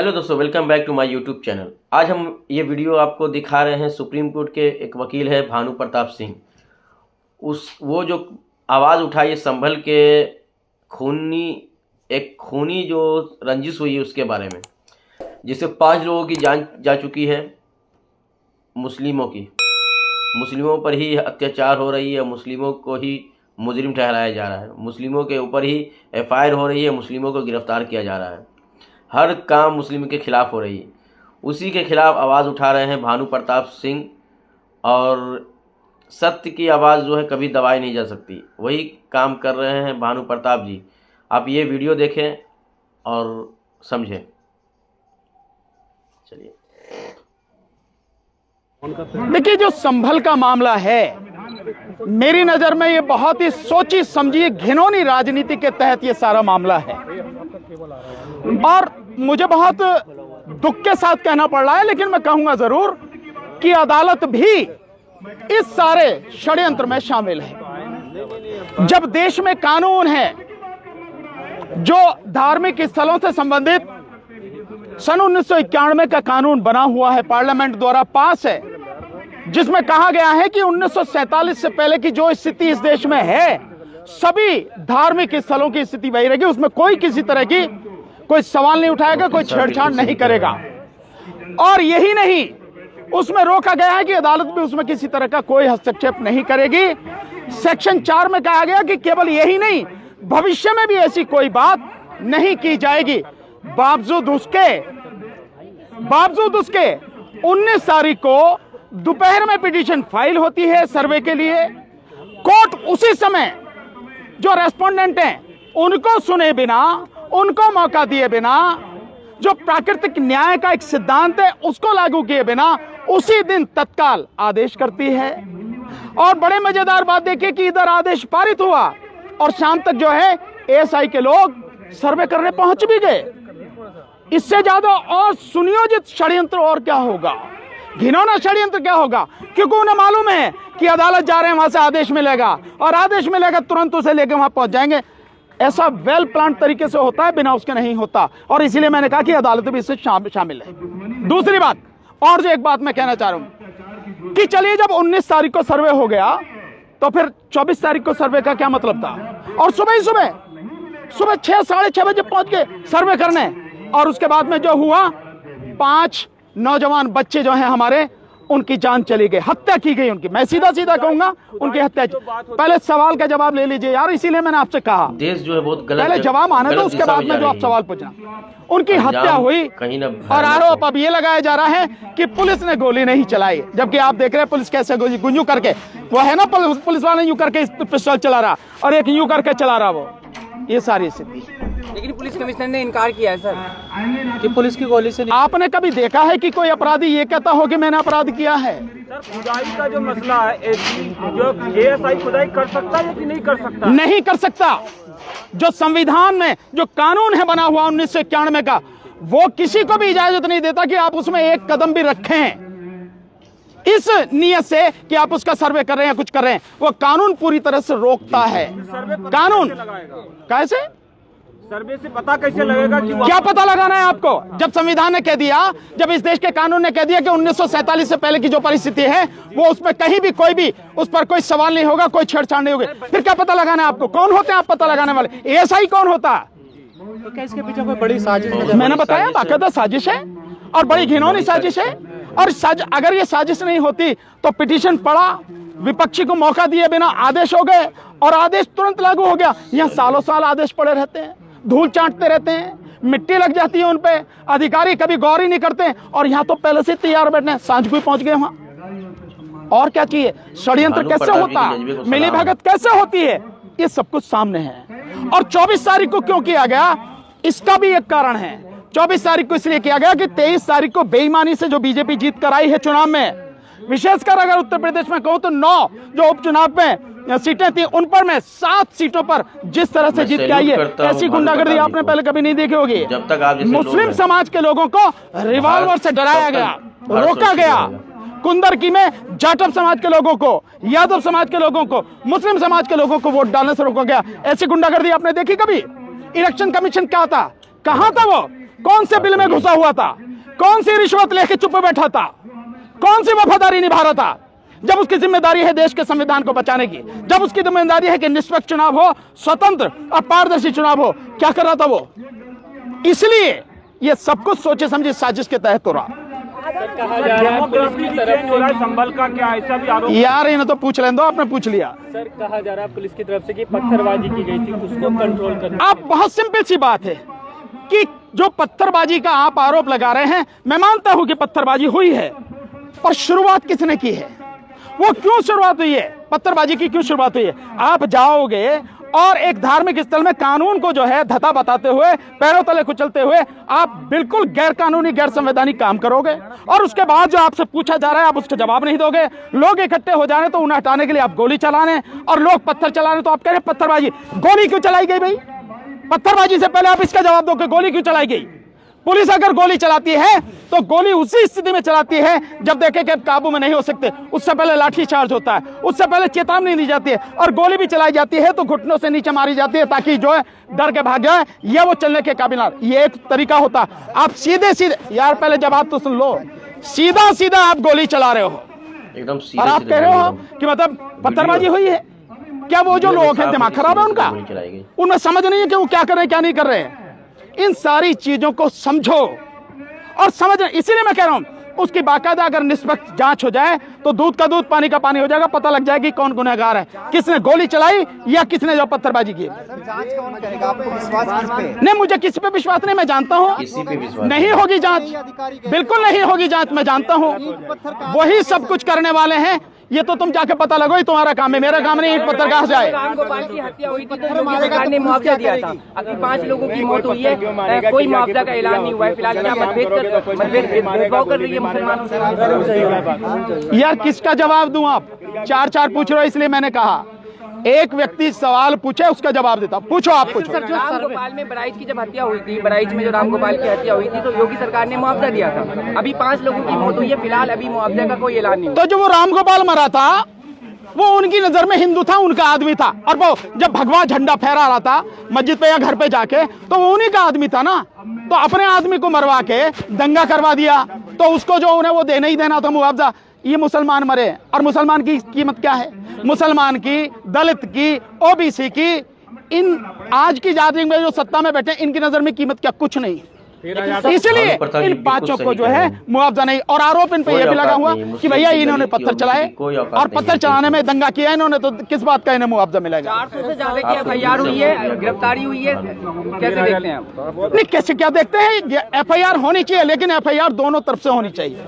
Hello दोस्तों, welcome back to my YouTube channel. आज हम ये वीडियो आपको दिखा रहे हैं सुप्रीम कोर्ट के एक वकील है भानु प्रताप सिंह। वो जो आवाज़ उठाई संभल के खूनी जो रंजिश हुई है उसके बारे में, जिससे 5 लोगों की जान जा चुकी है। मुस्लिमों पर ही अत्याचार हो रही है, मुस्लिमों को ही मुजरिम ठहराया जा रहा है, मुस्लिमों के ऊपर ही FIR हो रही है, मुस्लिमों को गिरफ्तार किया जा रहा है, हर काम मुस्लिम के खिलाफ हो रही है। उसी के खिलाफ आवाज़ उठा रहे हैं भानु प्रताप सिंह। और सत्य की आवाज़ जो है कभी दबाई नहीं जा सकती, वही काम कर रहे हैं भानु प्रताप जी। आप ये वीडियो देखें और समझें। चलिए, देखिए, जो संभल का मामला है, मेरी नज़र में ये बहुत ही सोची समझी घिनौनी राजनीति के तहत ये सारा मामला है। और मुझे बहुत दुख के साथ कहना पड़ रहा है, लेकिन मैं कहूंगा जरूर कि अदालत भी इस सारे षड्यंत्र में शामिल है। जब देश में कानून है जो धार्मिक स्थलों से संबंधित सन 1991 का कानून बना हुआ है, पार्लियामेंट द्वारा पास है, जिसमें कहा गया है कि 1947 से पहले की जो स्थिति इस देश में है, सभी धार्मिक स्थलों की स्थिति वही रहेगी, उसमें कोई किसी तरह की कोई सवाल नहीं उठाएगा, कोई छेड़छाड़ नहीं करेगा। और यही नहीं, उसमें रोका गया है कि अदालत भी उसमें किसी तरह का कोई हस्तक्षेप नहीं करेगी। सेक्शन 4 में कहा गया कि केवल यही नहीं, भविष्य में भी ऐसी कोई बात नहीं की जाएगी। बावजूद उसके 19 तारीख को दोपहर में पिटीशन फाइल होती है सर्वे के लिए। कोर्ट उसी समय जो रेस्पोंडेंट हैं उनको सुने बिना, उनको मौका दिए बिना, जो प्राकृतिक न्याय का एक सिद्धांत है उसको लागू किए बिना उसी दिन तत्काल आदेश करती है। और बड़े मजेदार बात देखिए कि इधर आदेश पारित हुआ और शाम तक जो है ASI के लोग सर्वे करने पहुंच भी गए। इससे ज्यादा और सुनियोजित षड्यंत्र और क्या होगा, घिनौना षड्यंत्र क्या होगा, क्योंकि उन्हें मालूम है कि अदालत जा रहे हैं, वहां से आदेश मिलेगा और आदेश मिलेगा तुरंत उसे लेकर वहां पहुंच जाएंगे। ऐसा वेल प्लान तरीके से होता है, बिना उसके नहीं होता। और इसीलिए मैंने कहा कि अदालत भी इससे शामिल है। दूसरी बात, और जो एक बात मैं कहना चाह रहा हूं कि चलिए, जब 19 तारीख को सर्वे हो गया तो फिर 24 तारीख को सर्वे का क्या मतलब था? और सुबह 6 साढ़े 6 बजे पहुंच गए सर्वे करने। और उसके बाद में जो हुआ, 5 नौजवान बच्चे जो हैं हमारे, उनकी जान चली गई, हत्या की गई उनकी। मैं सीधा कहूंगा, उनकी हत्या। पहले सवाल का जवाब ले लीजिए यार, इसीलिए मैंने आपसे कहा देश जो है बहुत गलत, पहले जवाब आने दो, उसके बाद में जो आप सवाल पूछना। उनकी हत्या हुई और आरोप अब ये लगाया जा रहा है कि पुलिस ने गोली नहीं चलाई, जबकि आप देख रहे हैं पुलिस कैसे गुंजू करके, वो है ना पुलिस वाले यूं करके पिस्टल चला रहा और एक यूं करके चला रहा, वो ये सारी स्थिति। लेकिन पुलिस कमिश्नर ने इनकार किया है सर कि पुलिस की गोली से। आपने कभी देखा है कि कोई अपराधी ये कहता हो कि मैंने अपराध किया है? सर, खुदाई का जो मसला है, जो ASI खुदाई कर सकता है कि नहीं कर सकता? नहीं कर सकता। जो संविधान में जो कानून है बना हुआ 1991 का, वो किसी को भी इजाजत नहीं देता कि आप उसमें एक कदम भी रखें इस नियत से कि आप उसका सर्वे कर रहे हैं या कुछ कर रहे हैं। वो कानून पूरी तरह से रोकता है। कानून कैसे सर्वे से पता कैसे लगेगा कि क्या पता लगाना है आपको? जब संविधान ने कह दिया, जब इस देश के कानून ने कह दिया कि 1947 से पहले की जो परिस्थिति है वो उसमें कहीं भी कोई भी उस पर कोई सवाल नहीं होगा, कोई छेड़छाड़ नहीं होगी, फिर क्या पता लगाना है आपको? कौन होते हैं आप पता लगाने वाले? ASI कौन होता है? तो क्या इसके पीछे कोई बड़ी साजिश? मैंने बताया, बाकायदा साजिश है और बड़ी घिनौनी साजिश है। और अगर ये साजिश नहीं होती तो पिटीशन पड़ा, विपक्षी को मौका दिए बिना आदेश हो गए और आदेश तुरंत लागू हो गया। यहाँ सालों साल आदेश पड़े रहते हैं, धूल चाटते रहते हैं, मिट्टी लग जाती है उन पे, अधिकारी कभी गौर ही नहीं करते। और यहाँ तो पहले से तैयार बैठने, सांझ को ही पहुंच गए वहां। और क्या चाहिए? षड्यंत्र कैसे होता है, मिलीभगत कैसे होती है, ये सब कुछ सामने है। और 24 तारीख को क्यों किया गया, इसका भी एक कारण है। 24 तारीख को इसलिए किया गया कि 23 तारीख को बेईमानी से जो बीजेपी जीत कर आई है चुनाव में, विशेषकर अगर उत्तर प्रदेश में कहूं तो 9 जो उपचुनाव में सीटें थी, उन पर में 7 सीटों पर जिस तरह से जीत के आई है, ऐसी गुंडागर्दी आपने पहले कभी नहीं देखी होगी। जब तक आप मुस्लिम समाज के लोगों को रिवॉल्वर से डराया गया, रोका गया। कुंदरकी में जाटव समाज के लोगों को, यादव समाज के लोगों को, मुस्लिम समाज के लोगों को वोट डालने से रोका गया। ऐसी गुंडागर्दी आपने देखी कभी? इलेक्शन कमीशन क्या था, कहां था वो? कौन से बिल में घुसा हुआ था? कौन सी रिश्वत लेके चुप बैठा था? कौन सी वफादारी निभा रहा था? जब उसकी जिम्मेदारी है देश के संविधान को बचाने की, जब उसकी जिम्मेदारी है कि निष्पक्ष चुनाव हो, स्वतंत्र और पारदर्शी चुनाव हो, क्या कर रहा था वो? इसलिए ये सब कुछ सोचे समझे साजिश के तहत हो रहा। संभल का क्या ऐसा भी आरोप? यार इन्हें तो पूछ लें दो, आपने पूछ लिया। सर कहा जा रहा है पुलिस की तरफ से कि पत्थरबाजी की गई थी, उसको कंट्रोल करना। आप बहुत सिंपल सी बात है कि जो पत्थरबाजी का आप आरोप लगा रहे हैं, मैं मानता हूं कि पत्थरबाजी हुई है, पर शुरुआत किसने की है? वो क्यों शुरुआत हुई है? पत्थरबाजी की क्यों शुरुआत हुई है? आप जाओगे और एक धार्मिक स्थल में कानून को जो है धता बताते हुए, पैरों तले कुचलते हुए आप बिल्कुल गैर कानूनी, गैर संवैधानिक काम करोगे, और उसके बाद जो आपसे पूछा जा रहा है आप उसका जवाब नहीं दोगे। लोग इकट्ठे हो जाने तो उन्हें हटाने के लिए आप गोली चलाने, और लोग पत्थर चलाने तो आप कह रहे पत्थरबाजी। गोली क्यों चलाई गई भाई? पत्थरबाजी से पहले आप इसका जवाब दो कि गोली क्यों चलाई गई। पुलिस अगर गोली चलाती है तो गोली उसी स्थिति में चलाती है जब देखे कि काबू में नहीं हो सकते, उससे पहले लाठी चार्ज होता है, उससे पहले चेतावनी दी जाती है, और गोली भी चलाई जाती है तो घुटनों से नीचे मारी जाती है ताकि जो है डर के भाग जाए, या वो चलने के काबिल ना। ये एक तरीका होता। आप सीधे सीधे, यार पहले जवाब तो सुन लो, सीधा सीधा आप गोली चला रहे हो एकदम और सीधे आप सीधे कह रहे हो एकदम कि मतलब पत्थरबाजी हुई है। क्या वो जो लोग हैं दिमाग खराब है उनका? गोली चलाई गई। उनमें समझ नहीं है कि वो क्या कर रहे हैं क्या नहीं कर रहे हैं। इन सारी चीजों को समझो और समझ, इसीलिए मैं कह रहा हूं उसकी बाकायदा अगर निष्पक्ष जांच हो जाए तो दूध का दूध पानी का पानी हो जाएगा, पता लग जाएगी कौन गुनहगार है, किसने गोली चलाई या किसने जो पत्थरबाजी की। जांच कौन करेगा? आपको विश्वास किस पे? नहीं, मुझे किसी पे विश्वास नहीं, मैं जानता हूँ किसी पे विश्वास नहीं होगी जांच, बिल्कुल नहीं होगी जांच, मैं जानता हूँ। वही सब कुछ करने वाले हैं, ये तो तुम जाके पता लगो, ही तुम्हारा काम है, मेरा काम नहीं। ईंट पत्थर कहाँ से आए? रामगोपाल की हत्या हुई थी तो योगी सरकार ने मुआवजा दिया था, अभी 5 लोगों की मौत हुई है, कोई मुआवजा का ऐलान नहीं हुआ है। फिलहाल क्या भेदभाव कर रही है मुसलमानों से? यार किसका जवाब दूं? आप चार चार पूछ रहे हो, इसलिए मैंने कहा एक व्यक्ति सवाल पूछे उसका जवाब देता। पूछो, आप पूछो। रामगोपाल में बराइच की जब हत्या हुई थी, बराइच में जो रामगोपाल की हत्या हुई थी तो योगी सरकार ने मुआवजा दिया था, अभी 5 लोगों की मौत हुई है, फिलहाल अभी मुआवजा का कोई ऐलान नहीं। तो जो वो रामगोपाल मरा था वो उनकी नजर में हिंदू था, उनका आदमी था, और वो जब भगवा झंडा फहरा रहा था मस्जिद पे या घर पे जाके तो वो उन्हीं का आदमी था ना। तो अपने आदमी को मरवा के दंगा करवा दिया तो उसको जो उन्हें वो देना ही देना था मुआवजा। ये मुसलमान मरे, और मुसलमान की कीमत क्या है? मुसलमान की, दलित की, ओबीसी की, इन आज की जाति में जो सत्ता में बैठे इनकी नजर में कीमत क्या? कुछ नहीं। इसलिए इन 5 को जो है मुआवजा नहीं। और आरोप इन पे यह भी लगा हुआ कि भैया इन्होंने पत्थर चलाए और पत्थर चलाने में दंगा किया इन्होंने, तो किस बात का इन्हें मुआवजा मिलेगा? 400 से ज्यादा की FIR हुई है, गिरफ्तारी हुई है, कैसे देखते हैं आप? नहीं, कैसे क्या देखते हैं? FIR होनी चाहिए, लेकिन FIR दोनों तरफ से होनी चाहिए।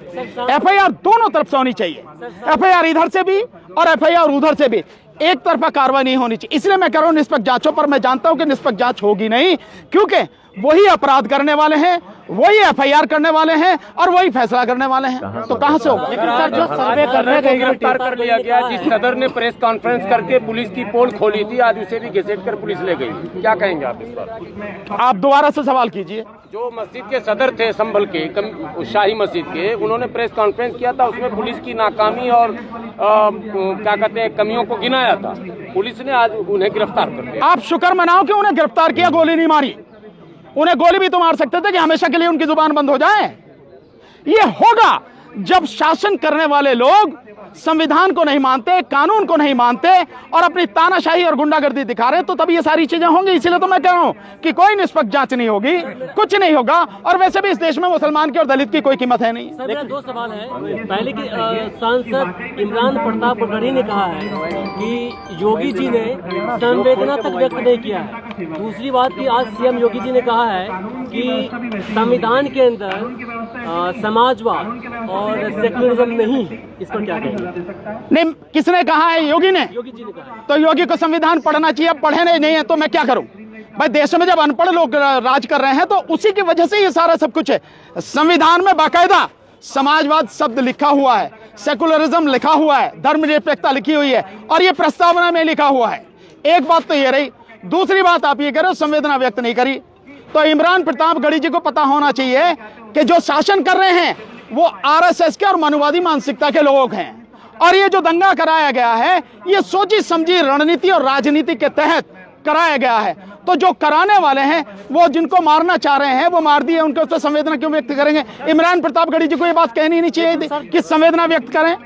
FIR दोनों तरफ से होनी चाहिए, FIR इधर से भी और FIR उधर से भी। एक तरफा कार्रवाई नहीं होनी चाहिए। इसलिए मैं कह रहा हूं निष्पक्ष जांचों पर। मैं जानता हूं कि निष्पक्ष जांच होगी नहीं, क्योंकि वही अपराध करने वाले हैं, वही FIR करने वाले हैं और वही फैसला करने वाले हैं, तो कहां से होगा? सर जो सर्वे करने गई गिरफ्तार कर लिया गया, जिस सदर ने प्रेस कॉन्फ्रेंस करके पुलिस की पोल खोली थी, आज उसे भी घसीट कर पुलिस ले गई। क्या कहेंगे आप इस पर? आप दोबारा से सवाल कीजिए। जो मस्जिद के सदर थे संभल के, शाही मस्जिद के, उन्होंने प्रेस कॉन्फ्रेंस किया था, उसमें पुलिस की नाकामी और क्या कहते हैं कमियों को गिनाया था। पुलिस ने आज उन्हें गिरफ्तार कर लिया। आप शुक्र मनाओ कि उन्हें गिरफ्तार किया, गोली नहीं मारी। उन्हें गोली भी तो मार सकते थे कि हमेशा के लिए उनकी जुबान बंद हो जाए। ये होगा जब शासन करने वाले लोग संविधान को नहीं मानते, कानून को नहीं मानते और अपनी तानाशाही और गुंडागर्दी दिखा रहे, तो तभी ये सारी चीजें होंगी। इसीलिए तो मैं कह रहा हूं कि कोई निष्पक्ष जांच नहीं होगी, कुछ नहीं होगा। और वैसे भी इस देश में मुसलमान की और दलित की कोई कीमत है नहीं। सर मेरा 2 सवाल है। पहले की सांसद इमरान प्रताप गढ़ी ने कहा है कि योगी जी ने संवेदना तक व्यक्त नहीं किया है। दूसरी बात की आज CM योगी जी ने कहा है कि संविधान के अंदर समाजवाद और सेकुलरिज्म नहीं है। इस पर क्या कहेंगे? नहीं, किसने कहा है? योगी ने। योगी जी ने कहा। तो योगी को संविधान पढ़ना चाहिए, पढ़े नहीं है तो मैं क्या करूं भाई? देश में जब अनपढ़ लोग राज कर रहे हैं तो उसी की वजह से ये सारा सब कुछ है। संविधान में बाकायदा समाजवाद शब्द लिखा हुआ है, सेकुलरिज्म लिखा हुआ है, धर्मनिरपेक्षता लिखी हुई है और ये प्रस्तावना में लिखा हुआ है। एक बात तो ये रही। दूसरी बात आप ये कह रहे हो संवेदना व्यक्त नहीं करी, तो इमरान प्रताप गढ़ी जी को पता होना चाहिए कि जो शासन कर रहे हैं वो RSS के और मनुवादी मानसिकता के लोग हैं। और ये जो दंगा कराया गया है ये सोची समझी रणनीति और राजनीति के तहत कराया गया है। तो जो कराने वाले हैं वो जिनको मारना चाह रहे हैं वो मार दिए, उनके उससे संवेदना क्यों व्यक्त करेंगे? इमरान प्रतापगढ़ी जी को ये बात कहनी नहीं चाहिए थी कि संवेदना व्यक्त करें।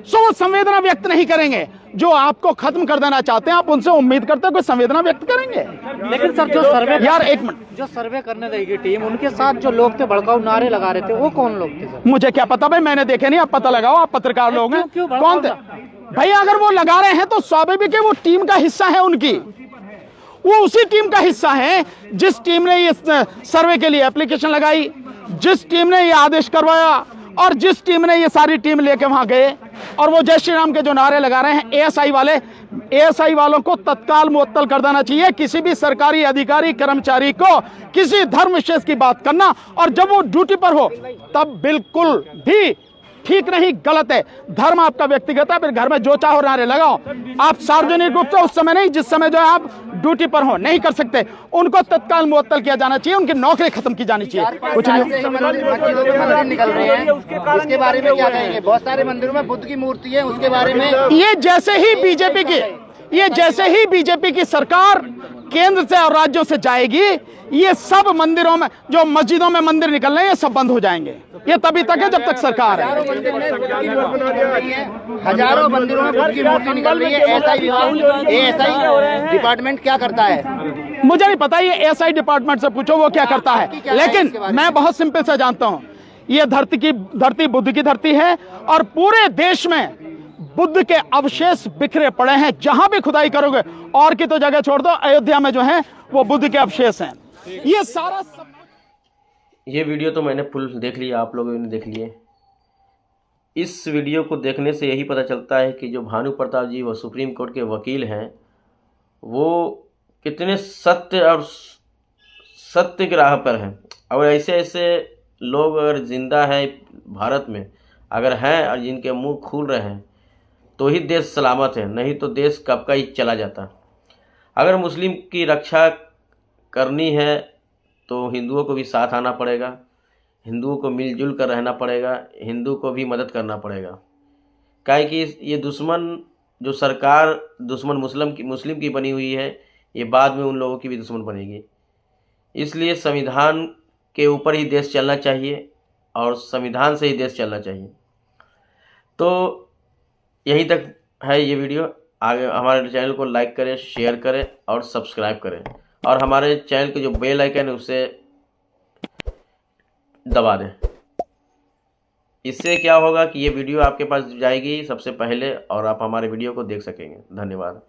वो संवेदना व्यक्त नहीं करेंगे। जो आपको खत्म कर देना चाहते हैं आप उनसे उम्मीद करते हैं कोई संवेदना व्यक्त करेंगे? लेकिन सर जो सर्वे यार एक मिनट, जो सर्वे करने देगी टीम, उनके साथ जो लोग थे भड़काऊ नारे लगा रहे थे, वो कौन लोग थे सर? मुझे क्या पता भाई, मैंने देखे नहीं, आप पता लगाओ, आप पत्रकार लोग हैं। क्यों कौन थे भाई? अगर वो लगा रहे हैं तो स्वाभाविक है वो टीम का हिस्सा है उनकी, वो उसी टीम का हिस्सा है जिस टीम ने ये सर्वे के लिए एप्लीकेशन लगाई, जिस टीम ने ये आदेश करवाया और जिस टीम ने ये सारी टीम लेके वहां गए। और वो जय श्री राम के जो नारे लगा रहे हैं, एएसआई वालों को तत्काल मुअत्तल कर देना चाहिए। किसी भी सरकारी अधिकारी कर्मचारी को किसी धर्म विशेष की बात करना और जब वो ड्यूटी पर हो तब बिल्कुल भी ठीक नहीं, गलत है। धर्म आपका व्यक्तिगत है, फिर घर में जो चाहो नारे लगाओ। आप सार्वजनिक रूप से उस समय नहीं, जिस समय जो है आप ड्यूटी पर हो, नहीं कर सकते। उनको तत्काल मुअत्तल किया जाना चाहिए, उनकी नौकरी खत्म की जानी चाहिए। कुछ नहीं मंदिर निकल रहे हैं, उसके बारे में क्या कहेंगे? बहुत सारे मंदिरों में बुद्ध की मूर्ति है, उसके बारे में ये जैसे ही बीजेपी की सरकार केंद्र से और राज्यों से जाएगी, ये सब मंदिरों में जो मस्जिदों में मंदिर निकल रहे हैं ये सब बंद हो जाएंगे। ये तभी तक है जब तक सरकार है। हजारों मंदिरों में बुद्ध की मूर्ति निकल रही है। एएसआई डिपार्टमेंट क्या करता है? मुझे नहीं पता, ये एएसआई डिपार्टमेंट से पूछो वो क्या करता है। लेकिन मैं बहुत सिंपल से जानता हूँ, ये धरती बुद्ध की धरती है और पूरे देश में बुद्ध के अवशेष बिखरे पड़े हैं। जहां भी खुदाई करोगे, और की तो जगह छोड़ दो, अयोध्या में जो है वो बुद्ध के अवशेष हैं। ये सारा ये वीडियो तो मैंने फुल देख लिया, आप लोगों ने देख लिए। इस वीडियो को देखने से यही पता चलता है कि जो भानु प्रताप जी वो सुप्रीम कोर्ट के वकील हैं, वो कितने सत्य की राह पर हैं। और ऐसे ऐसे लोग अगर जिंदा है भारत में, अगर हैं और जिनके मुंह खुल रहे हैं, तो ही देश सलामत है, नहीं तो देश कब का ही चला जाता। अगर मुस्लिम की रक्षा करनी है तो हिंदुओं को भी साथ आना पड़ेगा, हिंदुओं को मिलजुल कर रहना पड़ेगा, हिंदू को भी मदद करना पड़ेगा। काहे कि ये दुश्मन जो सरकार दुश्मन मुस्लिम की बनी हुई है, ये बाद में उन लोगों की भी दुश्मन बनेगी। इसलिए संविधान के ऊपर ही देश चलना चाहिए और संविधान से ही देश चलना चाहिए। तो यहीं तक है ये वीडियो। आगे हमारे चैनल को लाइक करें, शेयर करें और सब्सक्राइब करें, और हमारे चैनल के जो बेल आइकन है उसे दबा दें। इससे क्या होगा कि ये वीडियो आपके पास जाएगी सबसे पहले और आप हमारे वीडियो को देख सकेंगे। धन्यवाद।